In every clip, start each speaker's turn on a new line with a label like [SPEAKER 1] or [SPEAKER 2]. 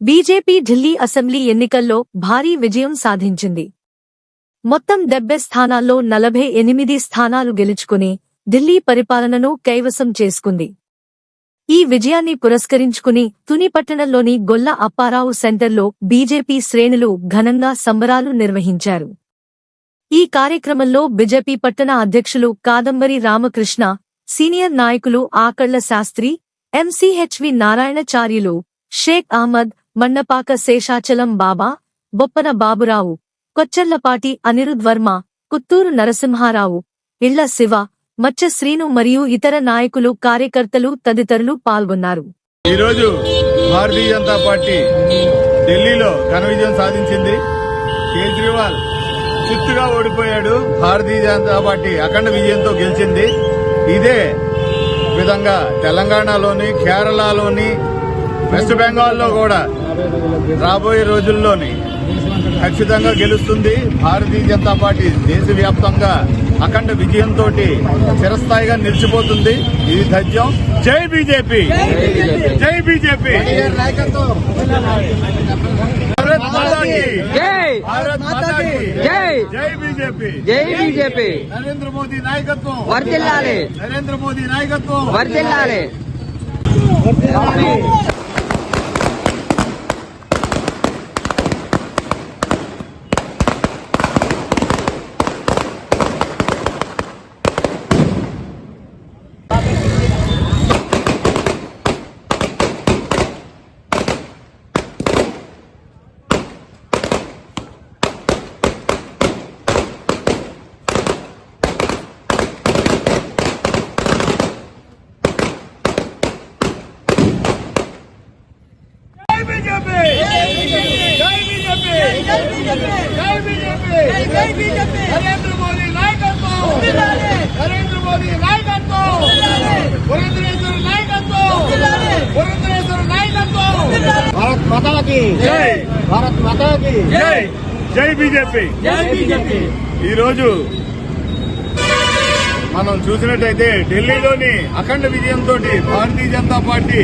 [SPEAKER 1] BJP Delhi assembly ఎన్నికల్లో భారీ విజయం సాధించింది. మొత్తం 70 స్థానాల్లో 48 స్థానాలు గెలుచుకుని ఢిల్లీ పరిపాలనను కైవసం చేసుకుంది. ఈ విజయాన్ని పురస్కరించుకుని తుని పట్టణంలోని గొల్ల అప్పారావు సెంటర్లో బీజేపీ శ్రేణులు ఘనంగా సంబరాలు నిర్వహించారు. ఈ కార్యక్రమంలో బీజేపీ పట్టణ అధ్యక్షులు కాదంబరి రామకృష్ణ, సీనియర్ నాయకులు ఆకళ్ల శాస్త్రి, ఎంసీహెచ్వి నారాయణచార్యులు, షేక్ అహ్మద్, మన్నపాక శేషాచలం బాబా, బొప్పన బాబురావు, కొచ్చర్లపాటి అనిరుద్ వర్మ, కుత్తూరు నరసింహారావు, ఇళ్ల శివ, మచ్చ శ్రీను మరియు ఇతర నాయకులు, కార్యకర్తలు తదితరులు పాల్గొన్నారు.
[SPEAKER 2] ఈరోజు భారతీయ జనతా పార్టీ ఢిల్లీలో ఘన విజయం సాధించింది. కేజ్రీవాల్ చిత్తుగా ఓడిపోయాడు. భారతీయ జనతా పార్టీ అఖండ విజయంతో గెలిచింది. ఇదే విధంగా తెలంగాణలోని, కేరళలోని, వెస్ట్ బెంగాల్లో కూడా రాబోయే రోజుల్లోని ఖచ్చితంగా గెలుస్తుంది. భారతీయ జనతా పార్టీ దేశవ్యాప్తంగా అఖండ విజయంతో చిరస్థాయిగా నిలిచిపోతుంది. ఇది ధైర్యం. జై బీజేపీ, జై బీజేపీ, భారత్ మాతా కీ జై, భారత్ మాతా కీ జై, జై బీజేపీ, జై బీజేపీ. నరేంద్ర మోదీ నాయకత్వం వర్ధిల్లాలి, నరేంద్ర మోదీ నాయకత్వం వర్ధిల్లాలి. నరేంద్ర మోదీ నాయకత్వం, నరేంద్ర మోదీ నాయకత్వం, పురంధరేశ్వర నాయకత్వం, పురంధరేశ్వర నాయకత్వం. భారత్ మాతా కీ జై, భారత్ మాతా కీ జై, జై బీజేపీ, జై బీజేపీ. ఈరోజు మనం చూసినట్టయితే ఢిల్లీలోని అఖండ విజయంతో భారతీయ జనతా పార్టీ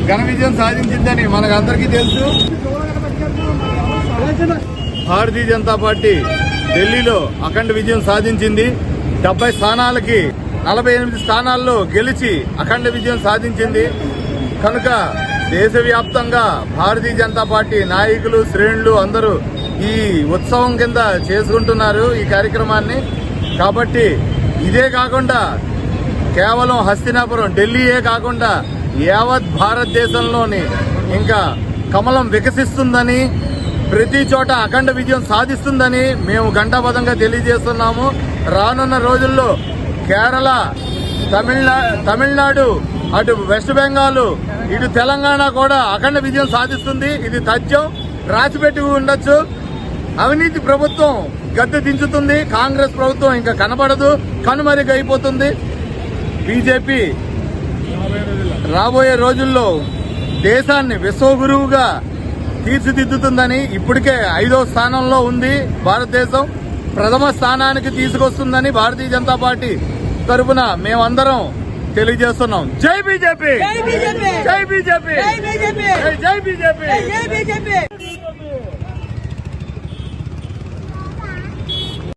[SPEAKER 2] ఘన విజయం సాధించిందని మనకందరికీ తెలుసు. భారతీయ జనతా పార్టీ ఢిల్లీలో అఖండ విజయం సాధించింది. 70 స్థానాలకి 48 స్థానాల్లో గెలిచి అఖండ విజయం సాధించింది. కనుక దేశవ్యాప్తంగా భారతీయ జనతా పార్టీ నాయకులు, శ్రేణులు అందరూ ఈ ఉత్సవం కింద చేసుకుంటున్నారు ఈ కార్యక్రమాన్ని. కాబట్టి ఇదే కాకుండా కేవలం హస్తినాపురం, ఢిల్లీయే కాకుండా యావత్ భారతదేశంలోని ఇంకా కమలం వికసిస్తుందని, ప్రతి చోట అఖండ విజయం సాధిస్తుందని మేము ఘంటాపథంగా తెలియజేస్తున్నాము. రానున్న రోజుల్లో కేరళ, తమిళనాడు, అటు వెస్ట్ బెంగాల్, ఇటు తెలంగాణ కూడా అఖండ విజయం సాధిస్తుంది. ఇది తథ్యం. రాసిపెట్టి ఉండొచ్చు. అవినీతి ప్రభుత్వం గద్దె దించుతుంది. కాంగ్రెస్ ప్రభుత్వం ఇంకా కనబడదు, కనుమరుగైపోతుంది. బీజేపీ రాబోయే రోజుల్లో దేశాన్ని విశ్వగురువుగా తీర్చిదిద్దుతుందని, ఇప్పటికే 5వ స్థానంలో ఉంది భారతదేశం, ప్రథమ స్థానానికి తీసుకొస్తుందని భారతీయ జనతా పార్టీ తరఫున మేమందరం తెలియజేస్తున్నాం. జై బీజేపీ, జై బీజేపీ, జై బీజేపీ, జై బీజేపీ.